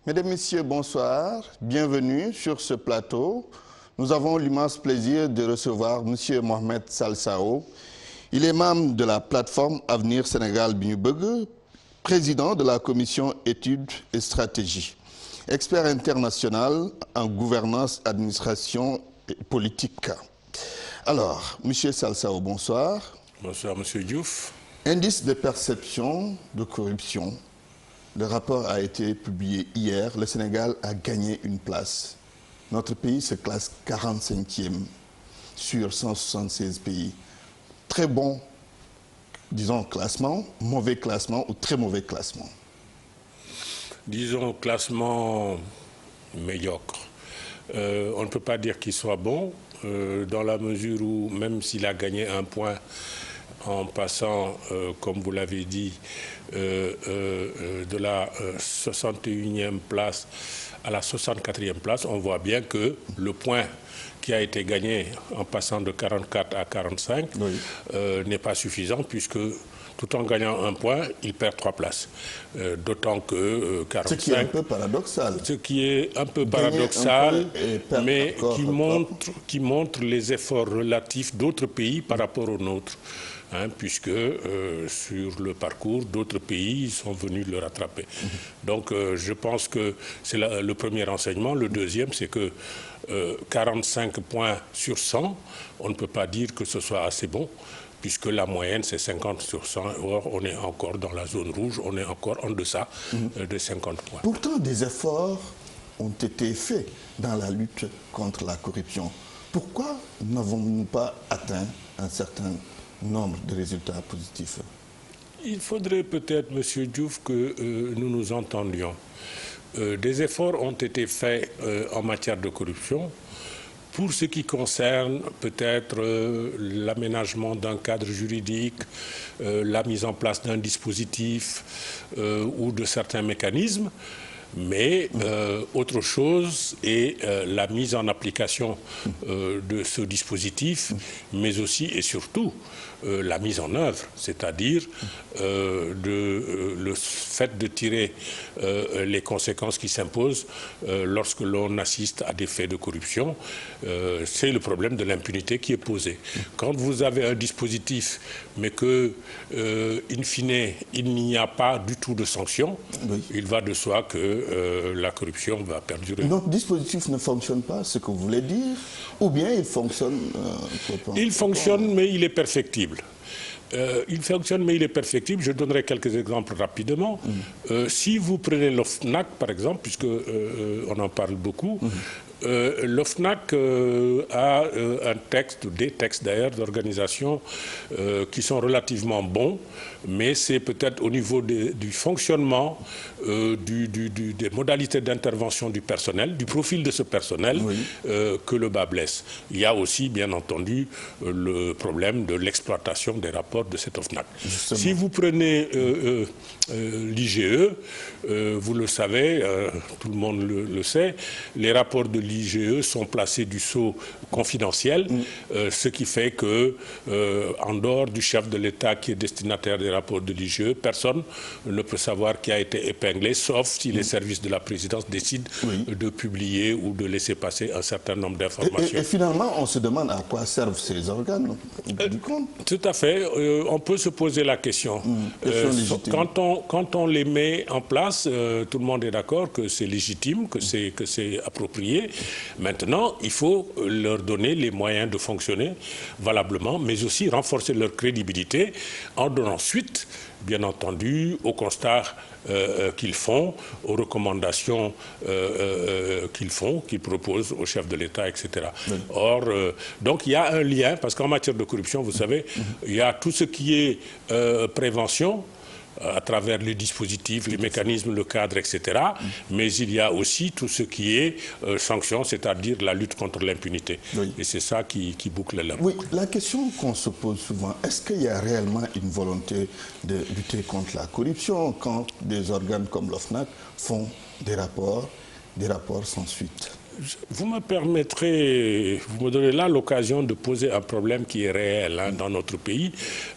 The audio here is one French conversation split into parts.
Mesdames, Messieurs, bonsoir. Bienvenue sur ce plateau. Nous avons l'immense plaisir de recevoir M. Mohamed Salsao. Il est membre de la plateforme Avenir Sénégal Bi Ñu Bëgg, président de la commission études et stratégie, expert international en gouvernance, administration et politique. Alors, M. Salsao, bonsoir. Bonsoir, M. Diouf. Indice de perception de corruption. Le rapport a été publié hier. Le Sénégal a gagné une place. Notre pays se classe 45e sur 176 pays. Très bon, disons, classement, mauvais classement ou très mauvais classement? Disons classement médiocre. On ne peut pas dire qu'il soit bon, dans la mesure où, même s'il a gagné un point en passant, comme vous l'avez dit, de la 61e place à la 64e place, on voit bien que le point qui a été gagné en passant de 44 à 45 n'est pas suffisant, puisque tout en gagnant un point, il perd 3 places. D'autant que 45... Ce qui est un peu paradoxal. Ce qui est un peu paradoxal, mais qui montre les efforts relatifs d'autres pays par rapport aux nôtres. Puisque sur le parcours, d'autres pays sont venus le rattraper. Donc je pense que c'est le premier renseignement. Le deuxième, c'est que 45 points sur 100, on ne peut pas dire que ce soit assez bon, puisque la moyenne c'est 50 sur 100. Or, on est encore dans la zone rouge, on est encore en deçà de 50 points. Pourtant, des efforts ont été faits dans la lutte contre la corruption. Pourquoi n'avons-nous pas atteint un certain nombre de résultats positifs? Il faudrait peut-être, M. Diouf, que nous nous entendions. Des efforts ont été faits en matière de corruption pour ce qui concerne peut-être l'aménagement d'un cadre juridique, la mise en place d'un dispositif ou de certains mécanismes. Mais autre chose est la mise en application de ce dispositif, mais aussi et surtout la mise en œuvre, c'est-à-dire le fait de tirer les conséquences qui s'imposent lorsque l'on assiste à des faits de corruption. C'est le problème de l'impunité qui est posé. Quand vous avez un dispositif, mais que, in fine, il n'y a pas du tout de sanction, il va de soi que la corruption va perdurer. Notre dispositif ne fonctionne pas, ce que vous voulez dire, ou bien il fonctionne il fonctionne, mais il est perfectible. Il fonctionne, mais il est perfectible. Je donnerai quelques exemples rapidement. Si vous prenez l'OFNAC, par exemple, puisque on en parle beaucoup, l'OFNAC a un texte, des textes d'ailleurs d'organisation qui sont relativement bons, mais c'est peut-être au niveau du fonctionnement, des modalités d'intervention du personnel, du profil de ce personnel, que le bas blesse. Il y a aussi, bien entendu, le problème de l'exploitation des rapports de cette OFNAC. Justement. Si vous prenez l'IGE, vous le savez, tout le monde le sait, les rapports de l'IGE sont placés du sceau confidentiel, ce qui fait que, en dehors du chef de l'État qui est destinataire des rapports de l'IGE, personne ne peut savoir qui a été épinglé, sauf si les services de la présidence décident de publier ou de laisser passer un certain nombre d'informations. Et finalement, on se demande à quoi servent ces organes du compte. Tout à fait. On peut se poser la question. Quand on les met en place, tout le monde est d'accord que c'est légitime, que c'est approprié. Maintenant, il faut leur donner les moyens de fonctionner valablement, mais aussi renforcer leur crédibilité en donnant suite, bien entendu, aux constats qu'ils font, aux recommandations qu'ils proposent au chef de l'État, etc. Or, donc il y a un lien, parce qu'en matière de corruption, vous savez, il y a tout ce qui est prévention, à travers les dispositifs, les mécanismes, le cadre, etc. Mais il y a aussi tout ce qui est sanction, c'est-à-dire la lutte contre l'impunité. Et c'est ça qui boucle la boucle. Oui, la question qu'on se pose souvent, est-ce qu'il y a réellement une volonté de lutter contre la corruption quand des organes comme l'OFNAC font des rapports sans suite? Vous me permettrez, vous me donnez là l'occasion de poser un problème qui est réel dans notre pays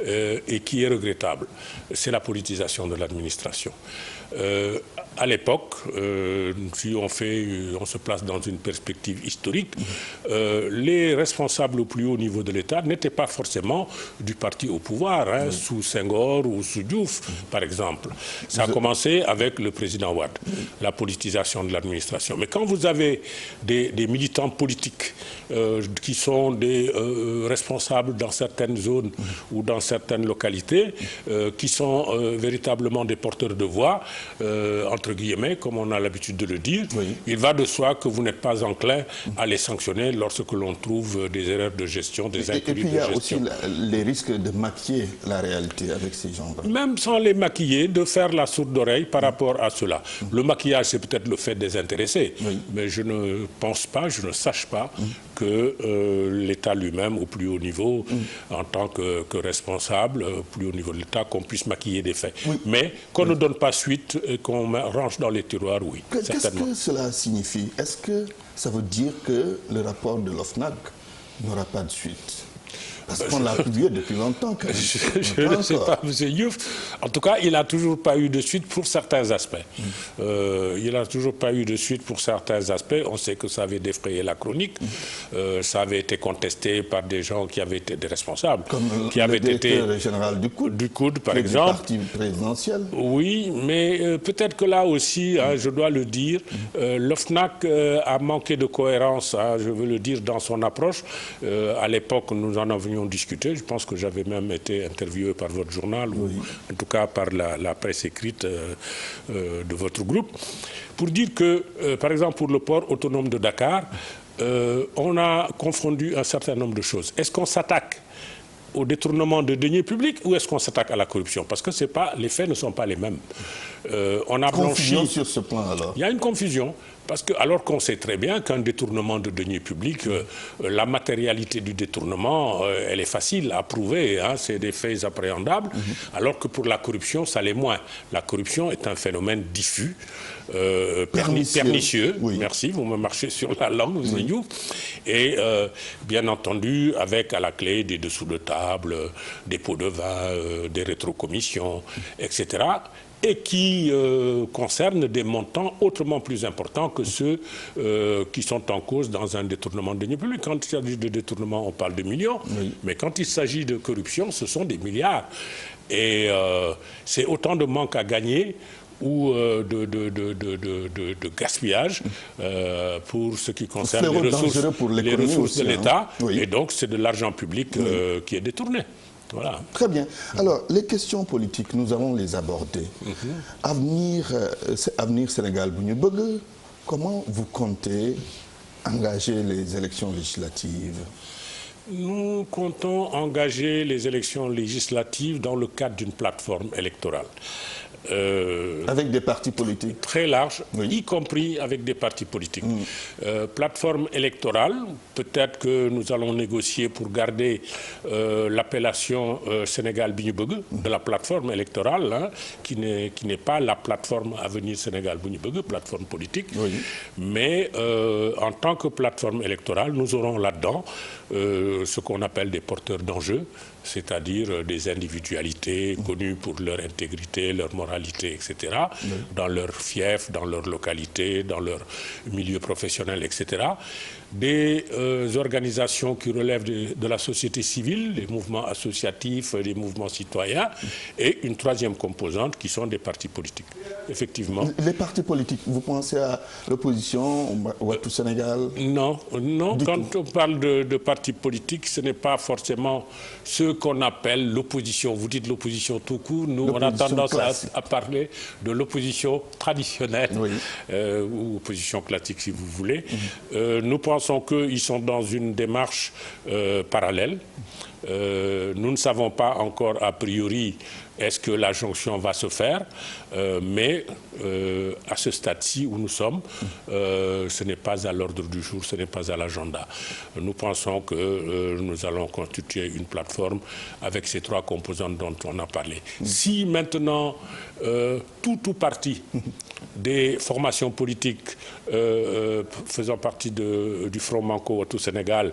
et qui est regrettable. C'est la politisation de l'administration. à l'époque, si on se place dans une perspective historique, les responsables au plus haut niveau de l'État n'étaient pas forcément du parti au pouvoir, sous Senghor ou sous Diouf, par exemple. Ça a commencé avec le président Wade, la politisation de l'administration. Mais quand vous avez des militants politiques qui sont des responsables dans certaines zones ou dans certaines localités, qui sont véritablement des porteurs de voix, entre guillemets, comme on a l'habitude de le dire, il va de soi que vous n'êtes pas enclin à les sanctionner lorsque l'on trouve des erreurs de gestion, des incuries de gestion. Et puis il y a aussi les risques de maquiller la réalité avec ces gens-là. Même sans les maquiller, de faire la sourde oreille par rapport à cela. Le maquillage, c'est peut-être le fait des intéressés, mais je ne pense pas, je ne sache pas que l'État lui-même, au plus haut niveau, en tant que responsable, au plus haut niveau de l'État, qu'on puisse maquiller des faits. Mais qu'on ne donne pas suite et qu'on range dans les tiroirs, oui. Qu'est-ce que cela signifie? Est-ce que ça veut dire que le rapport de l'OFNAC n'aura pas de suite? Parce qu'on l'a publié depuis longtemps. Je ne sais pas, M. Youf. En tout cas, il n'a toujours pas eu de suite pour certains aspects. Il n'a toujours pas eu de suite pour certains aspects. On sait que ça avait défrayé la chronique. Ça avait été contesté par des gens qui avaient été des responsables. Comme qui avaient le directeur général du COUD. Du COUD, par exemple. Du parti présidentiel. Oui, mais peut-être que là aussi, je dois le dire, l'OFNAC a manqué de cohérence, je veux le dire, dans son approche. À l'époque, nous en avions discuté. Je pense que j'avais même été interviewé par votre journal, ou en tout cas par la presse écrite de votre groupe, pour dire que, par exemple, pour le port autonome de Dakar, on a confondu un certain nombre de choses. Est-ce qu'on s'attaque au détournement de deniers publics ou est-ce qu'on s'attaque à la corruption? Parce que les faits ne sont pas les mêmes. On a blanchi. Confusion sur ce plan alors. Il y a une confusion. Parce que, alors qu'on sait très bien qu'un détournement de deniers publics, la matérialité du détournement, elle est facile à prouver, c'est des faits appréhendables, alors que pour la corruption, ça l'est moins. La corruption est un phénomène diffus, pernicieux. Merci, vous me marchez sur la langue, vous Youf. Et bien entendu, avec à la clé des dessous de table, des pots de vin, des rétrocommissions, etc., et qui concernent des montants autrement plus importants que ceux qui sont en cause dans un détournement de deniers publics. Quand il s'agit de détournement, on parle de millions, mais quand il s'agit de corruption, ce sont des milliards. Et c'est autant de manque à gagner ou de gaspillage pour ce qui concerne les ressources de l'État. Et donc, c'est de l'argent public qui est détourné. Voilà. Très bien. Alors, les questions politiques, nous allons les aborder. Avenir Sénégal bu ñu bëgg, comment vous comptez engager les élections législatives? Nous comptons engager les élections législatives dans le cadre d'une plateforme électorale. Avec des partis politiques très large, y compris avec des partis politiques. Plateforme électorale, peut-être que nous allons négocier pour garder l'appellation Sénégal bi ñu bëgg de la plateforme électorale, qui n'est pas la plateforme Avenir Sénégal bu ñu bëgg, plateforme politique. Mais en tant que plateforme électorale, nous aurons là-dedans ce qu'on appelle des porteurs d'enjeux, c'est-à-dire des individualités connues pour leur intégrité, leur moralité, etc., dans leur fief, dans leur localité, dans leur milieu professionnel, etc., des organisations qui relèvent de la société civile, des mouvements associatifs, des mouvements citoyens, et une troisième composante qui sont des partis politiques. Effectivement. Les partis politiques, vous pensez à l'opposition, Wattu Sénégal? Non, quand on parle de partis politiques, ce n'est pas forcément ce qu'on appelle l'opposition. Vous dites l'opposition tout court, nous on a tendance à parler de l'opposition traditionnelle, ou opposition classique si vous voulez. Nous pensons qu'ils sont dans une démarche parallèle. Nous ne savons pas encore a priori est-ce que la jonction va se faire, mais à ce stade-ci où nous sommes, ce n'est pas à l'ordre du jour, ce n'est pas à l'agenda. Nous pensons que nous allons constituer une plateforme avec ces trois composantes dont on a parlé. Si maintenant tout parti des formations politiques faisant partie du Front Manko Wattu Sénégal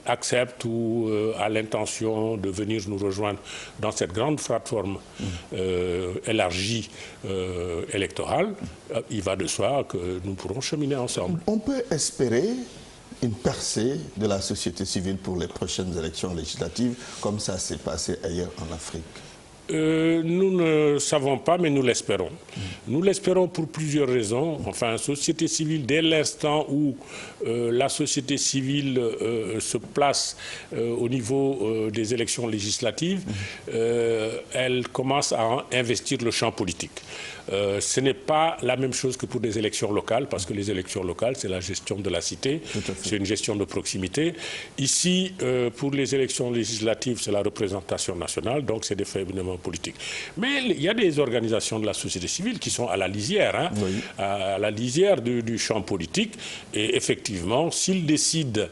acceptent ou a l'intention de venir nous rejoindre dans cette grande plateforme élargie électorale, il va de soi que nous pourrons cheminer ensemble. On peut espérer une percée de la société civile pour les prochaines élections législatives, comme ça s'est passé ailleurs en Afrique? Nous ne savons pas, mais nous l'espérons. Nous l'espérons pour plusieurs raisons. Enfin, société civile, dès l'instant où la société civile se place au niveau des élections législatives, elle commence à investir le champ politique. Ce n'est pas la même chose que pour des élections locales, parce que les élections locales, c'est la gestion de la cité, c'est une gestion de proximité. Ici, pour les élections législatives, c'est la représentation nationale, donc c'est des faits éminemment politiques. Mais il y a des organisations de la société civile qui sont à la lisière, hein, à la lisière du champ politique, et effectivement, s'ils décident,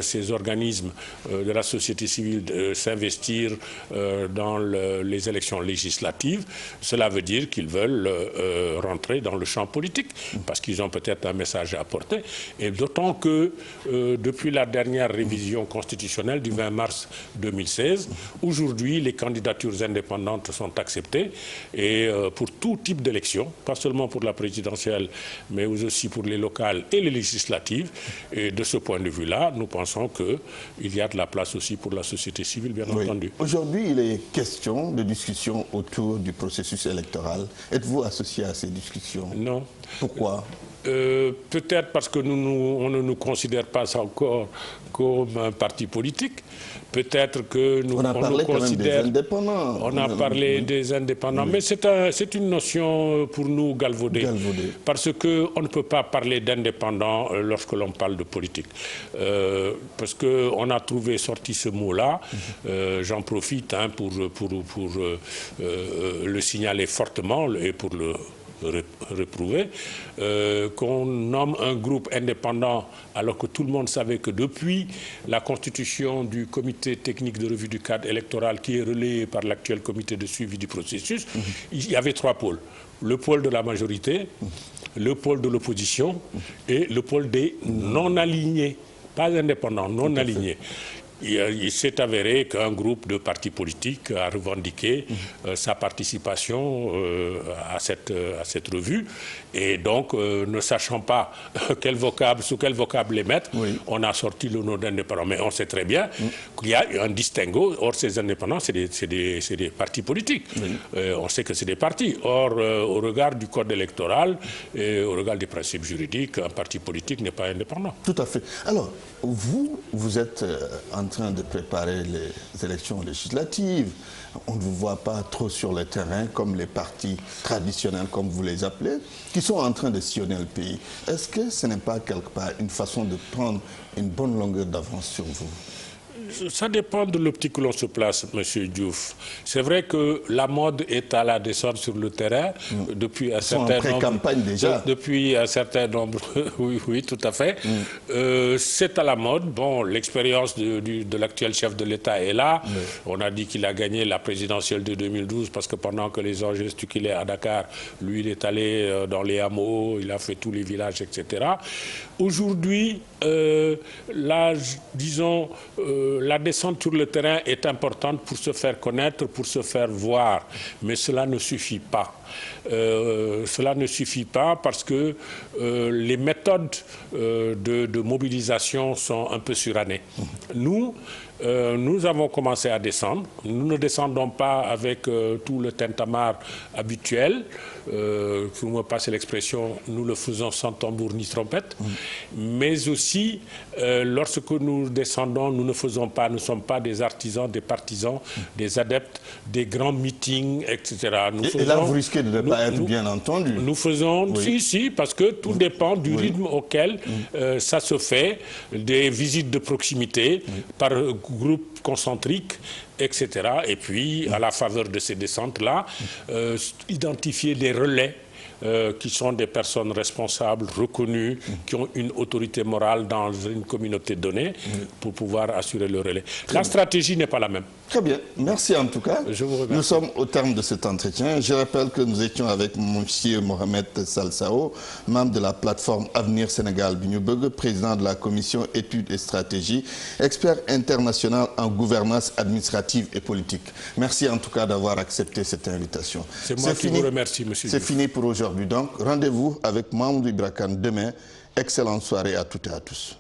ces organismes de la société civile, de s'investir dans les élections législatives, cela veut dire qu'ils veulent rentrer dans le champ politique, parce qu'ils ont peut-être un message à apporter. Et d'autant que depuis la dernière révision constitutionnelle du 20 mars 2016, aujourd'hui, les candidatures indépendantes sont acceptées, et pour tout type d'élection, pas seulement pour la présidentielle, mais aussi pour les locales et les législatives. Et de ce point de vue-là, nous pensons qu'il y a de la place aussi pour la société civile, bien entendu. Aujourd'hui, il est question de discussion autour du processus électoral. Êtes-vous associé à ces discussions? Non. Pourquoi? Peut-être parce que on ne nous considère pas encore comme un parti politique. Peut-être que nous, on a parlé nous considère... des indépendants. On a parlé des indépendants, mais c'est une notion pour nous galvaudée. Parce qu'on ne peut pas parler d'indépendants lorsque l'on parle de politique. Parce qu'on a trouvé sorti ce mot-là, j'en profite pour le signaler fortement et pour le réprouver, qu'on nomme un groupe indépendant alors que tout le monde savait que depuis la constitution du comité technique de revue du cadre électoral qui est relayé par l'actuel comité de suivi du processus, il y avait 3 pôles. Le pôle de la majorité, le pôle de l'opposition et le pôle des non-alignés, pas indépendants, non-alignés. Il s'est avéré qu'un groupe de partis politiques a revendiqué sa participation à cette revue. Et donc, ne sachant pas sous quel vocable les mettre, on a sorti le nom d'indépendants. Mais on sait très bien qu'il y a un distinguo. Or, ces indépendants, c'est des partis politiques. On sait que c'est des partis. Or, au regard du code électoral et au regard des principes juridiques, un parti politique n'est pas indépendant. Tout à fait. Alors, vous êtes en train de préparer les élections législatives. On ne vous voit pas trop sur le terrain comme les partis traditionnels, comme vous les appelez, qui sont en train de sillonner le pays. Est-ce que ce n'est pas quelque part une façon de prendre une bonne longueur d'avance sur vous? Ça dépend de l'optique que l'on se place, M. Diouf. C'est vrai que la mode est à la descente sur le terrain depuis un certain nombre... campagne déjà. Depuis un certain nombre... oui, tout à fait. C'est à la mode. Bon, l'expérience de l'actuel chef de l'État est là. On a dit qu'il a gagné la présidentielle de 2012 parce que pendant que les gens gesticulaient à Dakar, lui, il est allé dans les hameaux, il a fait tous les villages, etc. Aujourd'hui, la descente sur le terrain est importante pour se faire connaître, pour se faire voir. Mais cela ne suffit pas. Cela ne suffit pas parce que les méthodes de mobilisation sont un peu surannées. Nous avons commencé à descendre. Nous ne descendons pas avec tout le tintamarre habituel. Pour me passer l'expression, nous le faisons sans tambour ni trompette. Mais aussi, lorsque nous descendons, nous ne sommes pas des artisans, des partisans, des adeptes, des grands meetings, etc. Et là, vous risquez de ne pas être bien entendu. Nous faisons, si, parce que tout dépend du rythme auquel ça se fait, des visites de proximité par groupes concentriques, etc. Et puis, à la faveur de ces descentes-là, identifier des relais qui sont des personnes responsables, reconnues, qui ont une autorité morale dans une communauté donnée pour pouvoir assurer le relais. La stratégie n'est pas la même. Très bien, merci en tout cas. Je vous remercie. Nous sommes au terme de cet entretien. Je rappelle que nous étions avec M. Mohamed Salsao, membre de la plateforme Avenir Sénégal Bignoubeug, président de la commission études et stratégies, expert international en gouvernance administrative et politique. Merci en tout cas d'avoir accepté cette invitation. C'est moi qui vous remercie, monsieur. C'est fini pour aujourd'hui. Donc, rendez-vous avec Mamoudou Ibra Kane demain. Excellente soirée à toutes et à tous.